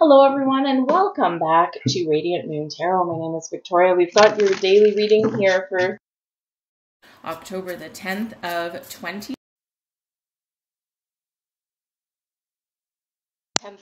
Hello, everyone, and welcome back to Radiant Moon Tarot. My name is Victoria. We've got your daily reading here for October the 10th of 10th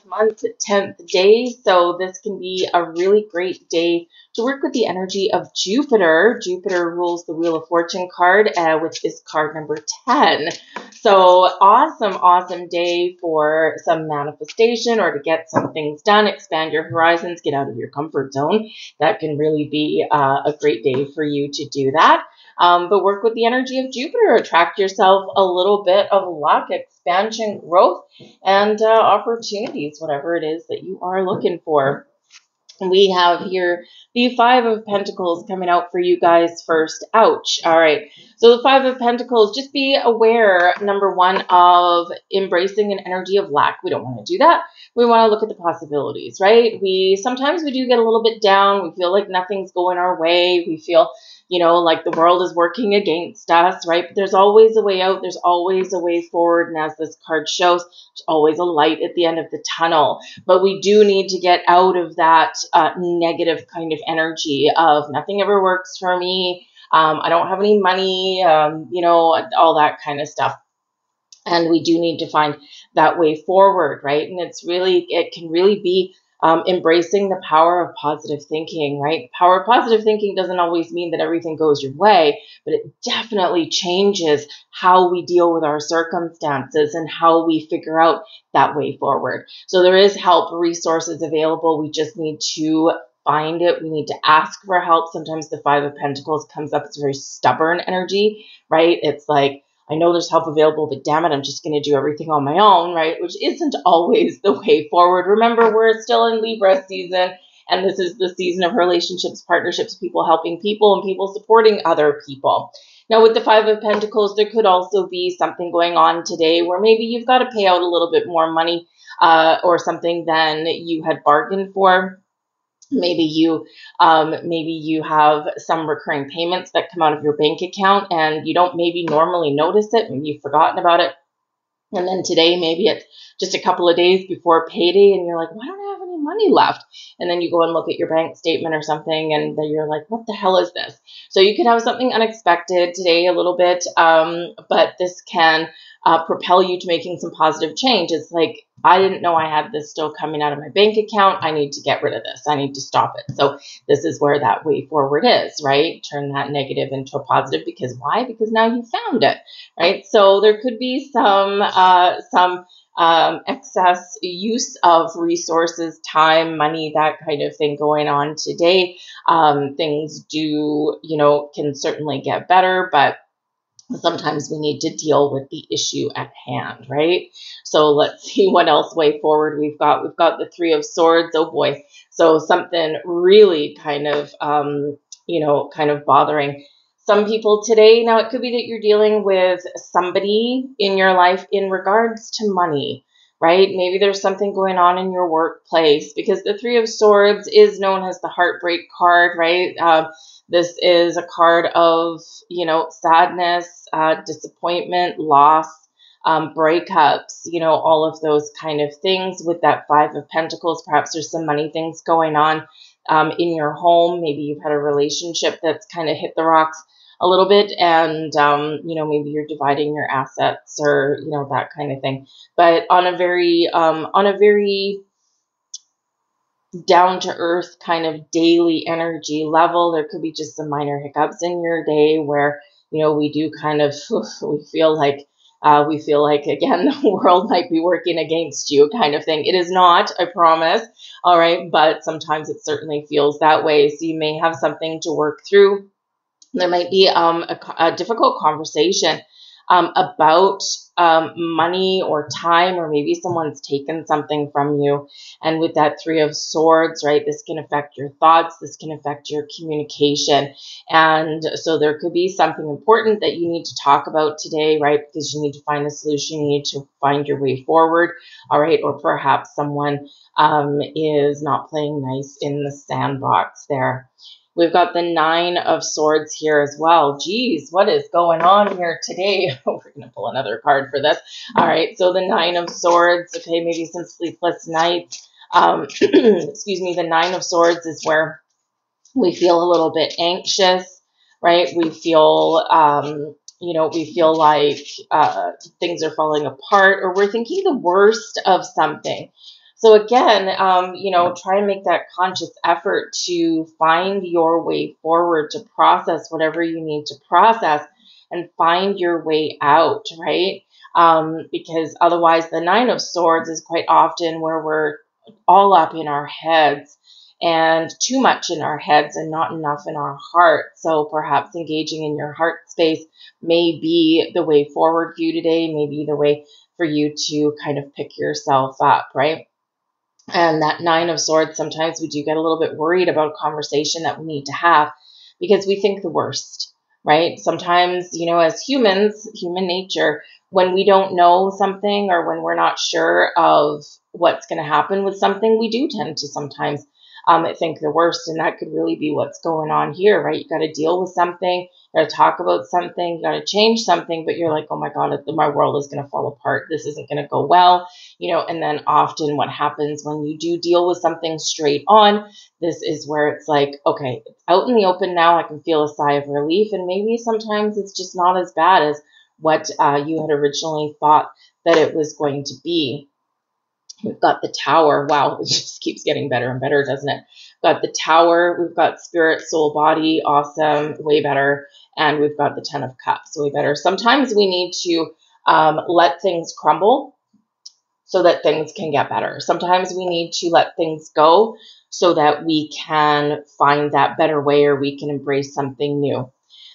month, 10th day. So this can be a really great day to work with the energy of Jupiter. Jupiter rules the Wheel of Fortune card, which is card number 10. So awesome day for some manifestation or to get some things done, expand your horizons, get out of your comfort zone. That can really be a great day for you to do that. But work with the energy of Jupiter, attract yourself a little bit of luck, expansion, growth, and opportunities, whatever it is that you are looking for. We have here the Five of Pentacles coming out for you guys first. Ouch. All right. So the Five of Pentacles, just be aware, number one, of embracing an energy of lack. We don't want to do that. We want to look at the possibilities, right? Sometimes we do get a little bit down. We feel like nothing's going our way. We feel, like the world is working against us, right? But there's always a way out. There's always a way forward. And as this card shows, there's always a light at the end of the tunnel. But we do need to get out of that negative kind of energy of nothing ever works for me. I don't have any money, all that kind of stuff. And we do need to find that way forward, right? And it can really be embracing the power of positive thinking, right? Power of positive thinking doesn't always mean that everything goes your way, but it definitely changes how we deal with our circumstances and how we figure out that way forward. So there is help, resources available. We just need to find it. We need to ask for help. Sometimes the Five of Pentacles comes up as a very stubborn energy, right? It's like, I know there's help available, but damn it, I'm just going to do everything on my own, right? Which isn't always the way forward. Remember, we're still in Libra season, and this is the season of relationships, partnerships, people helping people, and people supporting other people. Now, with the Five of Pentacles, there could also be something going on today where maybe you've got to pay out a little bit more money or something than you had bargained for. Maybe you have some recurring payments that come out of your bank account and you don't maybe normally notice it. Maybe you've forgotten about it. And then today, maybe it's just a couple of days before payday and you're like, why don't I have any money left? And then you go and look at your bank statement or something and then you're like, what the hell is this? So you could have something unexpected today a little bit, but this can propel you to making some positive change. It's like, I didn't know I had this still coming out of my bank account. I need to get rid of this. I need to stop it. So this is where that way forward is, right? Turn that negative into a positive. Because why? Because now you found it, right? So there could be some excess use of resources, time, money, that kind of thing going on today. Things can certainly get better, but sometimes we need to deal with the issue at hand, right? So let's see what else way forward we've got. We've got the Three of Swords. Oh boy. So something really kind of bothering some people today. Now, it could be that you're dealing with somebody in your life in regards to money, right? Maybe there's something going on in your workplace because the Three of Swords is known as the heartbreak card, right? This is a card of, sadness, disappointment, loss, breakups, all of those kind of things. With that Five of Pentacles, perhaps there's some money things going on in your home. Maybe you've had a relationship that's kind of hit the rocks a little bit and, maybe you're dividing your assets or, that kind of thing. But on a very down to earth kind of daily energy level, there could be just some minor hiccups in your day where, we do kind of, we feel like again, the world might be working against you kind of thing. It is not, I promise. All right. But sometimes it certainly feels that way. So you may have something to work through. There might be a difficult conversation about money or time, or maybe someone's taken something from you. And with that Three of Swords, right, this can affect your thoughts. This can affect your communication. And so there could be something important that you need to talk about today, right, because you need to find a solution. You need to find your way forward. All right. Or perhaps someone is not playing nice in the sandbox there. We've got the Nine of Swords here as well. Geez, what is going on here today? We're going to pull another card for this. All right, so the Nine of Swords. Okay, maybe some sleepless nights. Excuse me, the Nine of Swords is where we feel a little bit anxious, right? We feel, we feel like things are falling apart, or we're thinking the worst of something. So again, try and make that conscious effort to find your way forward, to process whatever you need to process and find your way out, right? Because otherwise the Nine of Swords is quite often where we're all up in our heads and too much in our heads and not enough in our heart. So perhaps engaging in your heart space may be the way forward for you today, may be the way for you to kind of pick yourself up, right? And that Nine of Swords, sometimes we do get a little bit worried about a conversation that we need to have because we think the worst, right? Sometimes, as humans, human nature, when we don't know something or when we're not sure of what's going to happen with something, we do tend to sometimes think the worst. And that could really be what's going on here, right? You got to deal with something, you got to talk about something, you got to change something, but you're like, oh my God, my world is going to fall apart. This isn't going to go well. And then often what happens when you do deal with something straight on, this is where it's like, okay, it's out in the open now. I can feel a sigh of relief. And maybe sometimes it's just not as bad as what you had originally thought that it was going to be. We've got the Tower. Wow, it just keeps getting better and better, doesn't it? We've got the Tower. We've got Spirit, Soul, Body. Awesome. Way better. And we've got the Ten of Cups. Way better. Sometimes we need to let things crumble so that things can get better. Sometimes we need to let things go so that we can find that better way or we can embrace something new.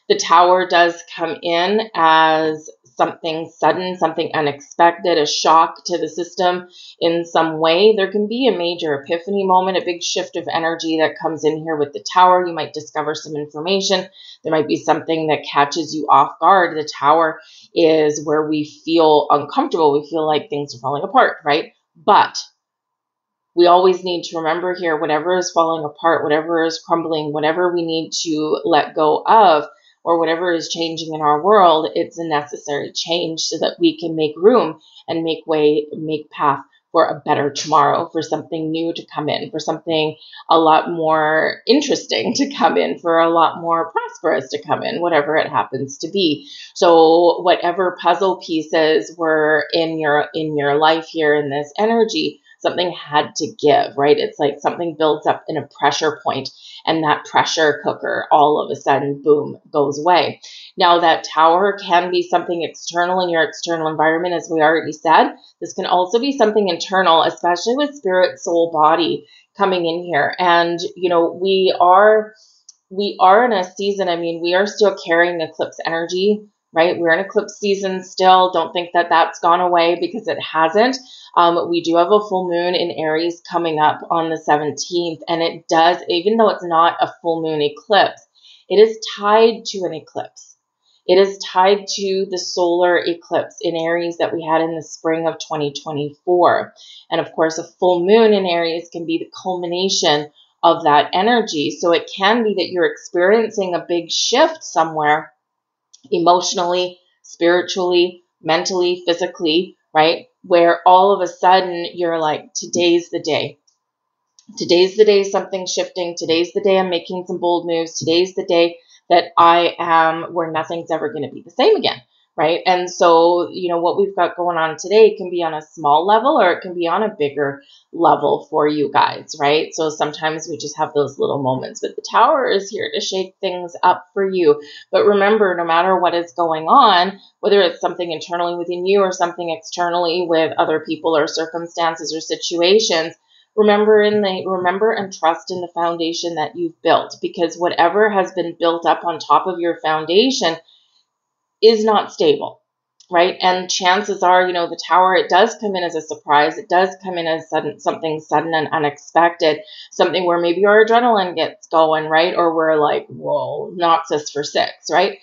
The Tower does come in as something sudden, something unexpected, a shock to the system in some way. There can be a major epiphany moment, a big shift of energy that comes in here with the Tower. You might discover some information. There might be something that catches you off guard. The Tower is where we feel uncomfortable. We feel like things are falling apart, right? But we always need to remember here, whatever is falling apart, whatever is crumbling, whatever we need to let go of, or whatever is changing in our world, it's a necessary change so that we can make room and make path for a better tomorrow, for something new to come in, for something a lot more interesting to come in, for a lot more prosperous to come in, whatever it happens to be. So whatever puzzle pieces were in your life here in this energy, something had to give, right? It's like something builds up in a pressure point and that pressure cooker all of a sudden, boom, goes away. Now that Tower can be something external in your external environment, as we already said. This can also be something internal, especially with Spirit, Soul, Body coming in here. And, we are in a season, we are still carrying eclipse energy, right? We're in eclipse season still. Don't think that that's gone away because it hasn't. We do have a full moon in Aries coming up on the 17th, and it does, even though it's not a full moon eclipse, it is tied to an eclipse. It is tied to the solar eclipse in Aries that we had in the spring of 2024. And of course, a full moon in Aries can be the culmination of that energy. So it can be that you're experiencing a big shift somewhere emotionally, spiritually, mentally, physically, right? Where all of a sudden you're like, today's the day. Today's the day something's shifting. Today's the day I'm making some bold moves. Today's the day that I am where nothing's ever going to be the same again, right? And so, what we've got going on today can be on a small level or it can be on a bigger level for you guys, right? So sometimes we just have those little moments, but the Tower is here to shake things up for you. But remember, no matter what is going on, whether it's something internally within you or something externally with other people or circumstances or situations, remember and trust in the foundation that you've built, because whatever has been built up on top of your foundation is not stable, right? And chances are, the Tower, it does come in as a surprise. It does come in as something sudden and unexpected, something where maybe our adrenaline gets going, right? Or we're like, whoa, knocks us for six, right?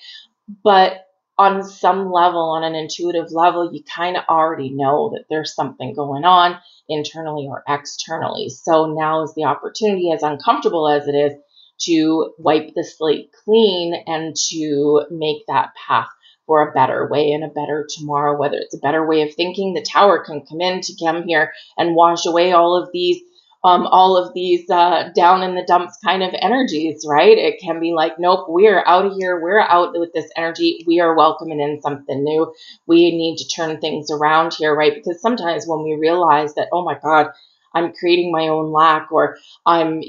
But on some level, on an intuitive level, you kind of already know that there's something going on internally or externally. So now is the opportunity, as uncomfortable as it is, to wipe the slate clean and to make that path for a better way and a better tomorrow. Whether it's a better way of thinking, the Tower can come here and wash away all of these all of these down in the dumps kind of energies, right? It can be like, nope, we're out of here. We're out with this energy. We are welcoming in something new. We need to turn things around here, right? Because sometimes when we realize that, oh my God, I'm creating my own lack, or I'm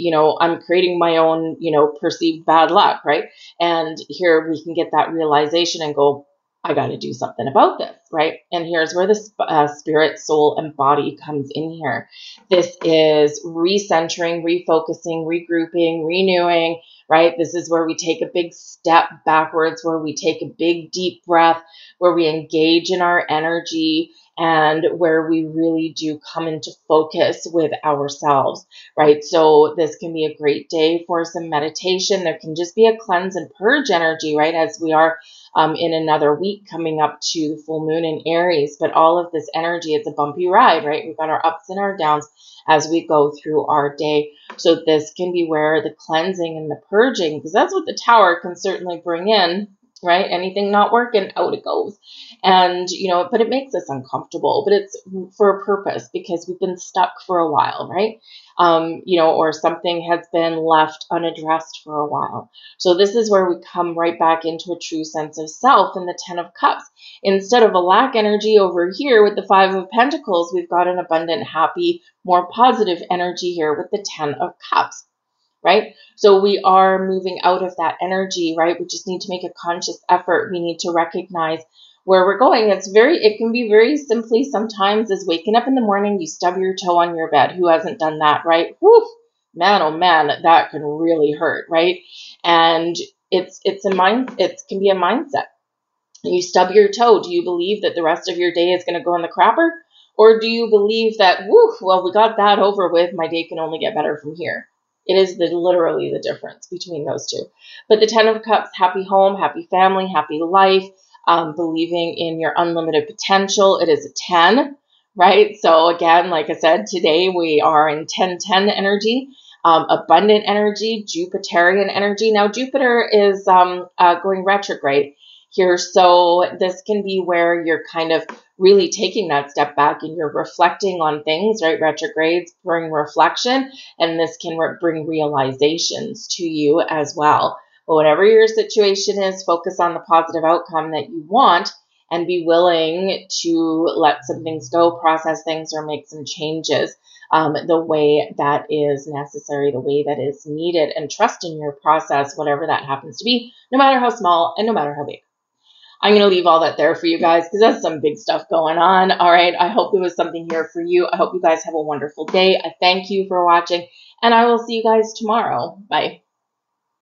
creating my own, perceived bad luck, right? And here we can get that realization and go, I got to do something about this, right? And here's where the spirit, soul, and body comes in here. This is recentering, refocusing, regrouping, renewing, right? This is where we take a big step backwards, where we take a big deep breath, where we engage in our energy, and where we really do come into focus with ourselves, right? So this can be a great day for some meditation. There can just be a cleanse and purge energy, right? As we are in another week coming up to the full moon in Aries. But all of this energy, it's a bumpy ride, right? We've got our ups and our downs as we go through our day. So this can be where the cleansing and the purging, because that's what the Tower can certainly bring in, right? Anything not working, out it goes. And, but it makes us uncomfortable, but it's for a purpose, because we've been stuck for a while, right? Or something has been left unaddressed for a while. So this is where we come right back into a true sense of self in the 10 of Cups. Instead of a lack energy over here with the 5 of Pentacles, we've got an abundant, happy, more positive energy here with the 10 of Cups. Right? So we are moving out of that energy, right? We just need to make a conscious effort. We need to recognize where we're going. It can be very simply sometimes as waking up in the morning, you stub your toe on your bed. Who hasn't done that, right? Whew, man, oh man, that can really hurt, right? And it can be a mindset. You stub your toe. Do you believe that the rest of your day is going to go in the crapper? Or do you believe that, we got that over with. My day can only get better from here. It is literally the difference between those two. But the 10 of Cups, happy home, happy family, happy life, believing in your unlimited potential. It is a 10, right? So again, like I said, today we are in 10-10 energy, abundant energy, Jupiterian energy. Now Jupiter is going retrograde here. So this can be where you're kind of really taking that step back and you're reflecting on things, right? Retrogrades bring reflection, and this can bring realizations to you as well. But whatever your situation is, focus on the positive outcome that you want and be willing to let some things go, process things, or make some changes the way that is necessary, the way that is needed, and trust in your process, whatever that happens to be, no matter how small and no matter how big. I'm going to leave all that there for you guys because that's some big stuff going on. All right. I hope there was something here for you. I hope you guys have a wonderful day. I thank you for watching, and I will see you guys tomorrow. Bye.